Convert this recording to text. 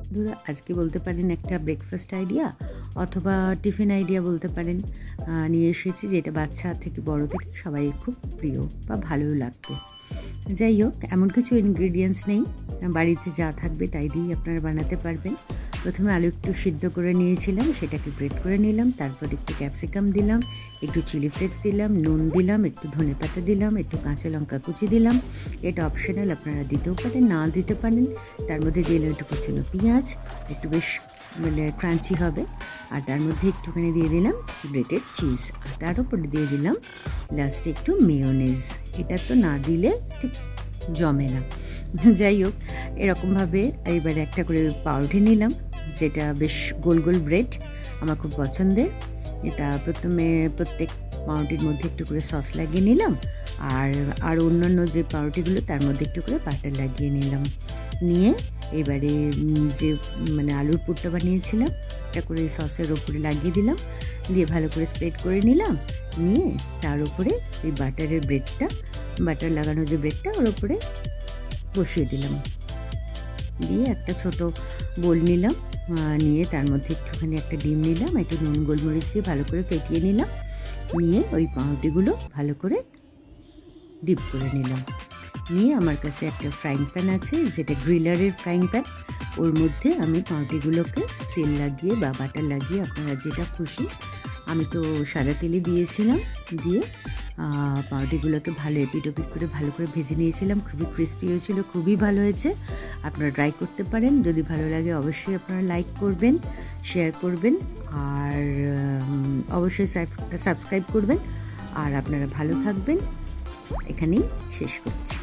বন্ধুরা, আজকে বলতে পারেন একটা ব্রেকফাস্ট আইডিয়া অথবা টিফিন আইডিয়া বলতে পারেন, নিয়ে এসেছি, যেটা বাচ্চা থেকে বড় থেকে সবাই খুব প্রিয় বা ভালোও লাগবে। যাই হোক, এমন কিছু ইনগ্রিডিয়েন্টস নেই, বাড়িতে যা থাকবে তাই দিয়েই আপনারা বানাতে পারবেন। প্রথমে আলু একটু সিদ্ধ করে নিয়েছিলাম, সেটাকে গ্রেট করে নিলাম, তারপর একটু ক্যাপসিকাম দিলাম, একটু চিলি ফ্লেক্স দিলাম, নুন দিলাম, একটু ধনেপাতা দিলাম, একটু কাঁচা লঙ্কা কুচি দিলাম। এটা অপশনাল, আপনারা দিতেও পারেন, না দিতে পারেন। তার মধ্যে দিলাম একটু কুচানো পেঁয়াজ, একটু বেশ ক্রাঞ্চি হবে। আর তার মধ্যে একটুখানি দিয়ে দিলাম গ্রেটেড চিজ, আর তার উপরে দিয়ে দিলাম লাস্টে একটু মেয়োনেজ। এটা তো না দিলে ঠিক জমে না। যাই হোক, এরকমভাবে এবারে একটা করে পাউরুটি নিলাম, যেটা বেশ গোল গোল ব্রেড, আমার খুব পছন্দের। এটা প্রথমে প্রত্যেক পাউরুটির মধ্যে একটু করে সস লাগিয়ে নিলাম, আর অন্যান্য যে পাউরুটিগুলো তার মধ্যে একটু করে বাটার লাগিয়ে নিলাম। নিয়ে এবারে যে আলুর পুরটা বানিয়েছিলাম, একটা করে সসের ওপরে লাগিয়ে দিলাম, দিয়ে ভালো করে স্প্রেড করে নিলাম। নিয়ে তার উপরে এই বাটার লাগানো যে ব্রেডটা ওর ওপরে বসিয়ে দিলাম। দিয়ে একটা ছোট বোল নিলাম, নিয়ে তার মধ্যে একটুখানি একটা ডিম নিলাম, একটু নুন গোলমরিচ দিয়ে ভালো করে ফেটিয়ে নিলাম। নিয়ে ওই পাউরুটিগুলো ভালো করে ডিপ করে নিলাম। নিয়ে আমার কাছে একটা ফ্রাইং প্যান আছে, যেটা গ্রিলারের ফ্রাইং প্যান। ওর মধ্যে আমি পাউরুটিগুলোকে তেল লাগিয়ে বা বাটার লাগিয়ে, আপনারা যেটা খুশি, আমি তো সাদা তেলই দিয়েছিলাম, দিয়ে পাউরুটিগুলোকে ভালো এপিট ওপিট করে ভালো করে ভেজে নিয়েছিলাম। খুবই ক্রিস্পি হয়েছিল, খুবই ভালো হয়েছে। আপনারা ট্রাই করতে পারেন। যদি ভালো লাগে অবশ্যই আপনারা লাইক করবেন, শেয়ার করবেন, আর অবশ্যই সাবস্ক্রাইব করবেন। আর আপনারা ভালো থাকবেন। এখানেই শেষ করছি।